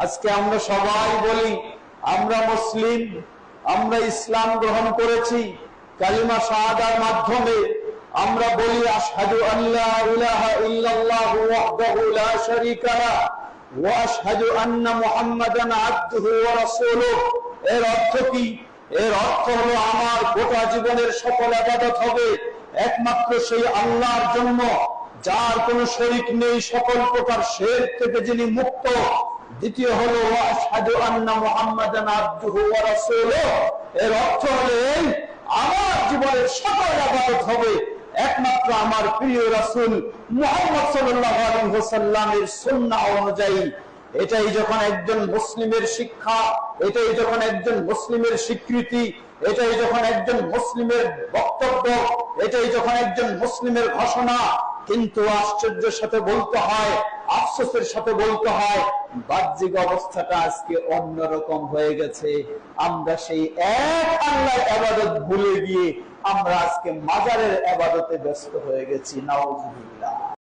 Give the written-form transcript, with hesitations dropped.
আজকে আমরা সবাই বলি আমরা মুসলিম, আমরা ইসলাম গ্রহণ করেছি, কালিমা শাহাদার মাধ্যমে আমরা বলি আশহাদু আল্লা ইলাহা ইল্লাল্লাহু ওয়াহদাহু লা শারীকা লাহু ওয়া আশহাদু আন্না মুহাম্মাদান আবদুহু ওয়া রাসূলুহু। এর অর্থ কি? এর অর্থ হলো আমার গোটা জীবনের সকল ইবাদত হবে একমাত্র সেই আল্লাহর জন্য, যার কোনো শরীক নেই, সকল প্রকার শিরক থেকে যিনি মুক্ত। দ্বিতীয় হলো ওয়া আশহাদু আন্না মুহাম্মাদান আবদুহু ওয়া রাসূলুহু। এর অর্থ হলো আমার জীবনের সকল ইবাদত হবে একমাত্র আমার প্রিয় রাসূল মুহাম্মদ সাল্লাল্লাহু আলাইহি ওয়াসাল্লামের সুন্নাহ অনুযায়ী। এটাই যখন একজন মুসলিমের শিক্ষা, এটাই যখন একজন মুসলিমের স্বীকৃতি, এটাই যখন একজন মুসলিমের বক্তব্য, এটাই যখন একজন মুসলিমের ঘোষণা। কিন্তু আশ্চর্যের সাথে বলতে হয়, আফসোসের সাথে বলতে হয়, বাহ্যিক অবস্থাটা আজকে অন্যরকম হয়ে গেছে। আমরা সেই এক আল্লাহর ইবাদত ভুলে গিয়ে আমরা আজকে মাজারের ইবাদতে ব্যস্ত হয়ে গেছি। নাউজুবিল্লাহ।